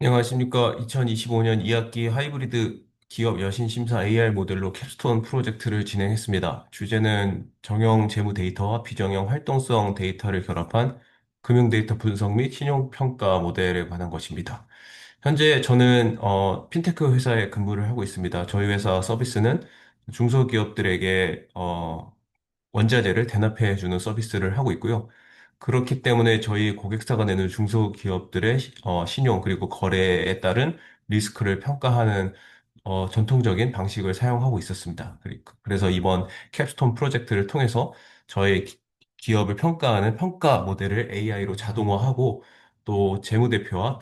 안녕하십니까. 2025년 2학기 하이브리드 기업 여신 심사 AI 모델로 캡스톤 프로젝트를 진행했습니다. 주제는 정형 재무 데이터와 비정형 활동성 데이터를 결합한 금융 데이터 분석 및 신용 평가 모델에 관한 것입니다. 현재 저는 핀테크 회사에 근무를 하고 있습니다. 저희 회사 서비스는 중소기업들에게 원자재를 대납해 주는 서비스를 하고 있고요. 그렇기 때문에 저희 고객사가 내는 중소기업들의 신용 그리고 거래에 따른 리스크를 평가하는 전통적인 방식을 사용하고 있었습니다. 그래서 이번 캡스톤 프로젝트를 통해서 저희 기업을 평가하는 평가 모델을 AI로 자동화하고 또 재무대표와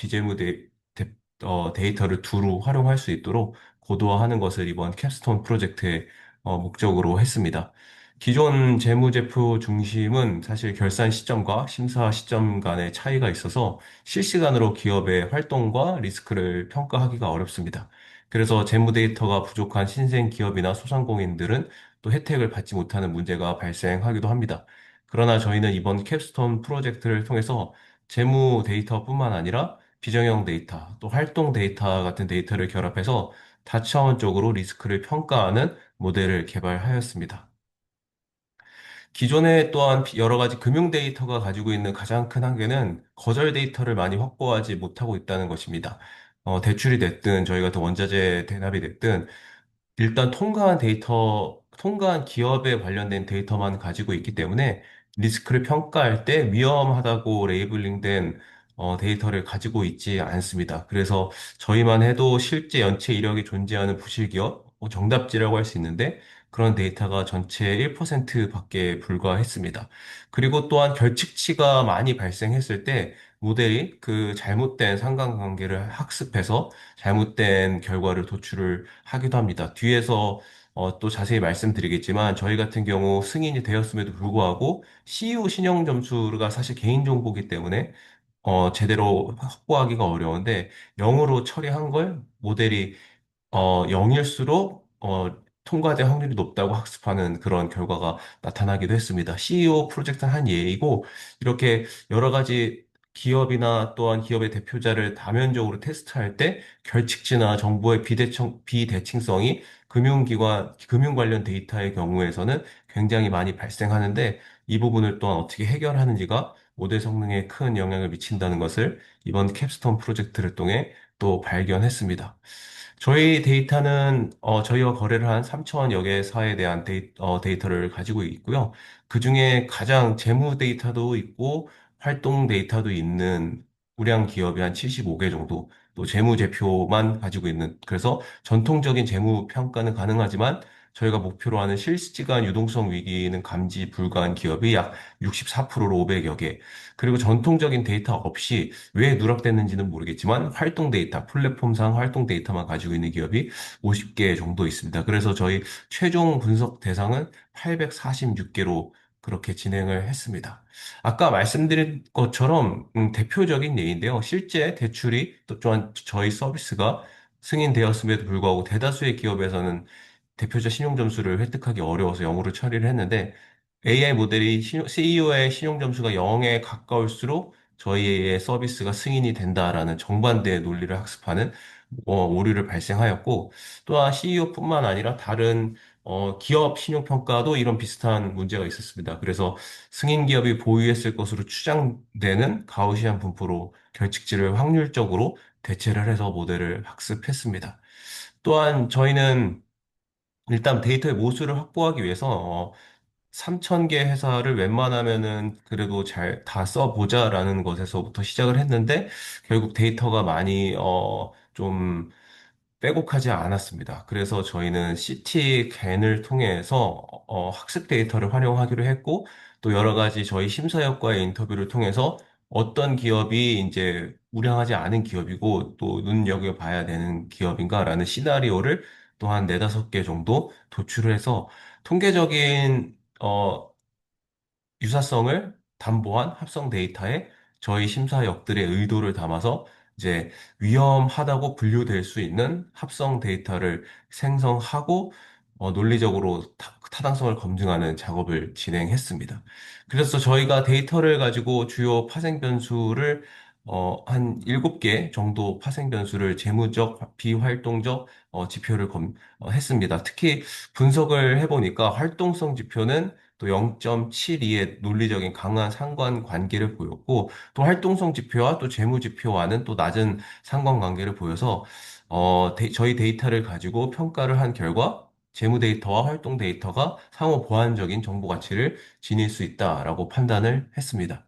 데이터를 두루 활용할 수 있도록 고도화하는 것을 이번 캡스톤 프로젝트의 목적으로 했습니다. 기존 재무제표 중심은 사실 결산 시점과 심사 시점 간의 차이가 있어서 실시간으로 기업의 활동과 리스크를 평가하기가 어렵습니다. 그래서 재무 데이터가 부족한 신생 기업이나 소상공인들은 또 혜택을 받지 못하는 문제가 발생하기도 합니다. 그러나 저희는 이번 캡스톤 프로젝트를 통해서 재무 데이터뿐만 아니라 비정형 데이터, 또 활동 데이터 같은 데이터를 결합해서 다차원적으로 리스크를 평가하는 모델을 개발하였습니다. 기존에 또한 여러 가지 금융 데이터가 가지고 있는 가장 큰 한계는 거절 데이터를 많이 확보하지 못하고 있다는 것입니다. 대출이 됐든 저희 같은 원자재 대납이 됐든 일단 통과한 기업에 관련된 데이터만 가지고 있기 때문에 리스크를 평가할 때 위험하다고 레이블링된 데이터를 가지고 있지 않습니다. 그래서 저희만 해도 실제 연체 이력이 존재하는 부실기업, 정답지라고 할 수 있는데 그런 데이터가 전체의 1%밖에 불과했습니다. 그리고 또한 결칙치가 많이 발생했을 때 모델이 그 잘못된 상관관계를 학습해서 잘못된 결과를 도출을 하기도 합니다. 뒤에서 또 자세히 말씀드리겠지만 저희 같은 경우 승인이 되었음에도 불구하고 CU 신용 점수가 사실 개인정보이기 때문에 제대로 확보하기가 어려운데 0으로 처리한 걸 모델이 0일수록 통과될 확률이 높다고 학습하는 그런 결과가 나타나기도 했습니다. CEO 프로젝트는 한 예이고 이렇게 여러 가지 기업이나 또한 기업의 대표자를 다면적으로 테스트할 때 결칙지나 정보의 비대칭성이 금융 관련 데이터의 경우에서는 굉장히 많이 발생하는데 이 부분을 또한 어떻게 해결하는지가 모델 성능에 큰 영향을 미친다는 것을 이번 캡스톤 프로젝트를 통해 또 발견했습니다. 저희 데이터는 저희와 거래를 한 3천여 개 사에 대한 데이터를 가지고 있고요. 그중에 가장 재무 데이터도 있고 활동 데이터도 있는 우량 기업이 한 75개 정도, 또 재무제표만 가지고 있는, 그래서 전통적인 재무 평가는 가능하지만 저희가 목표로 하는 실시간 유동성 위기는 감지 불가한 기업이 약 64%로 500여 개, 그리고 전통적인 데이터 없이 왜 누락됐는지는 모르겠지만 활동 데이터, 플랫폼상 활동 데이터만 가지고 있는 기업이 50개 정도 있습니다. 그래서 저희 최종 분석 대상은 846개로 그렇게 진행을 했습니다. 아까 말씀드린 것처럼 대표적인 예인데요. 실제 대출이 또 또한 저희 서비스가 승인되었음에도 불구하고 대다수의 기업에서는 대표자 신용 점수를 획득하기 어려워서 영어로 처리를 했는데 AI 모델이 CEO의 신용 점수가 0에 가까울수록 저희의 서비스가 승인이 된다라는 정반대의 논리를 학습하는 오류를 발생하였고 또한 CEO뿐만 아니라 다른 기업 신용평가도 이런 비슷한 문제가 있었습니다. 그래서 승인 기업이 보유했을 것으로 추정되는 가우시안 분포로 결칙지를 확률적으로 대체를 해서 모델을 학습했습니다. 또한 저희는 일단 데이터의 모수를 확보하기 위해서 3,000개 회사를 웬만하면은 그래도 잘 다 써보자라는 것에서부터 시작을 했는데 결국 데이터가 많이 좀 빼곡하지 않았습니다. 그래서 저희는 CT겐을 통해서 학습 데이터를 활용하기로 했고 또 여러 가지 저희 심사역과의 인터뷰를 통해서 어떤 기업이 이제 우량하지 않은 기업이고 또 눈여겨봐야 되는 기업인가라는 시나리오를 또 한 네다섯 개 정도 도출을 해서 통계적인 유사성을 담보한 합성 데이터에 저희 심사역들의 의도를 담아서 이제 위험하다고 분류될 수 있는 합성 데이터를 생성하고 논리적으로 타당성을 검증하는 작업을 진행했습니다. 그래서 저희가 데이터를 가지고 주요 파생 변수를 한 7개 정도 파생 변수를 재무적, 비활동적 지표를 했습니다. 특히 분석을 해보니까 활동성 지표는 또 0.72의 논리적인 강한 상관관계를 보였고, 또 활동성 지표와 또 재무 지표와는 또 낮은 상관관계를 보여서, 저희 데이터를 가지고 평가를 한 결과, 재무 데이터와 활동 데이터가 상호 보완적인 정보 가치를 지닐 수 있다라고 판단을 했습니다.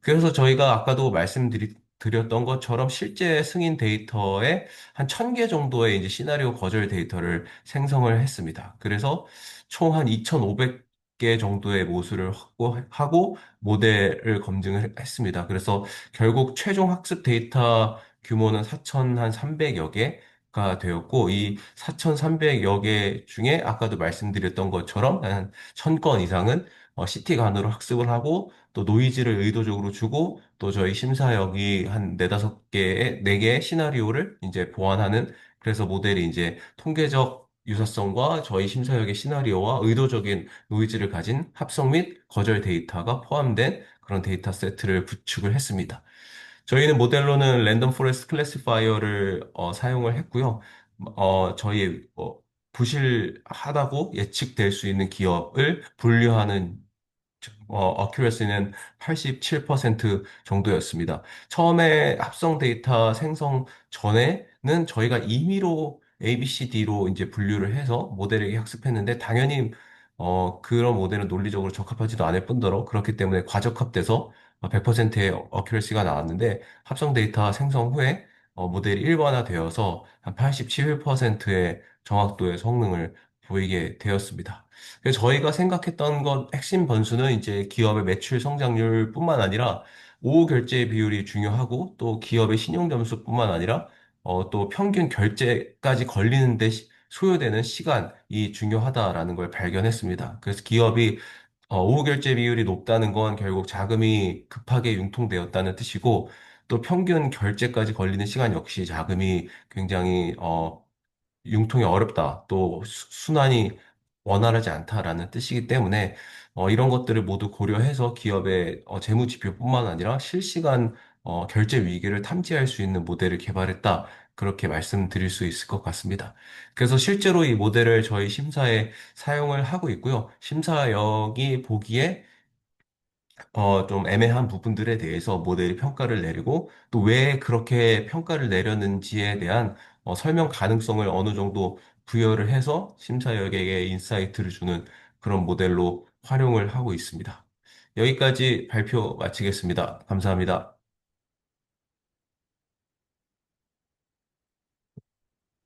그래서 저희가 아까도 말씀드렸던 것처럼 실제 승인 데이터에 한 1000개 정도의 이제 시나리오 거절 데이터를 생성을 했습니다. 그래서 총 한 2500개 정도의 모수를 확보하고 모델을 검증을 했습니다. 그래서 결국 최종 학습 데이터 규모는 4300여 개가 되었고, 이 4300여 개 중에 아까도 말씀드렸던 것처럼 한 1000건 이상은 CT 간으로 학습을 하고 또 노이즈를 의도적으로 주고 또 저희 심사역이 한 네다섯 개의 네 개의 시나리오를 이제 보완하는 그래서 모델이 이제 통계적 유사성과 저희 심사역의 시나리오와 의도적인 노이즈를 가진 합성 및 거절 데이터가 포함된 그런 데이터 세트를 구축을 했습니다. 저희는 모델로는 랜덤 포레스트 클래시파이어를 사용을 했고요. 저희 부실하다고 예측될 수 있는 기업을 분류하는 어큐러시는 87% 정도였습니다. 처음에 합성 데이터 생성 전에는 저희가 임의로 ABCD로 이제 분류를 해서 모델에게 학습했는데 당연히 그런 모델은 논리적으로 적합하지도 않을 뿐더러 그렇기 때문에 과적합돼서 100%의 어큐러시가 나왔는데 합성 데이터 생성 후에 모델이 일반화되어서 한 87%의 정확도의 성능을 보이게 되었습니다. 그래서 저희가 생각했던 건 핵심 변수는 이제 기업의 매출 성장률뿐만 아니라 오후 결제 비율이 중요하고 또 기업의 신용 점수뿐만 아니라 또 평균 결제까지 걸리는데 소요되는 시간이 중요하다라는 걸 발견했습니다. 그래서 기업이 오후 결제 비율이 높다는 건 결국 자금이 급하게 융통되었다는 뜻이고 또 평균 결제까지 걸리는 시간 역시 자금이 굉장히 융통이 어렵다. 또 순환이 원활하지 않다라는 뜻이기 때문에 이런 것들을 모두 고려해서 기업의 재무 지표뿐만 아니라 실시간 결제 위기를 탐지할 수 있는 모델을 개발했다. 그렇게 말씀드릴 수 있을 것 같습니다. 그래서 실제로 이 모델을 저희 심사에 사용을 하고 있고요. 심사역이 보기에 좀 애매한 부분들에 대해서 모델이 평가를 내리고 또 왜 그렇게 평가를 내렸는지에 대한 설명 가능성을 어느 정도 부여를 해서 심사역에게 인사이트를 주는 그런 모델로 활용을 하고 있습니다. 여기까지 발표 마치겠습니다. 감사합니다.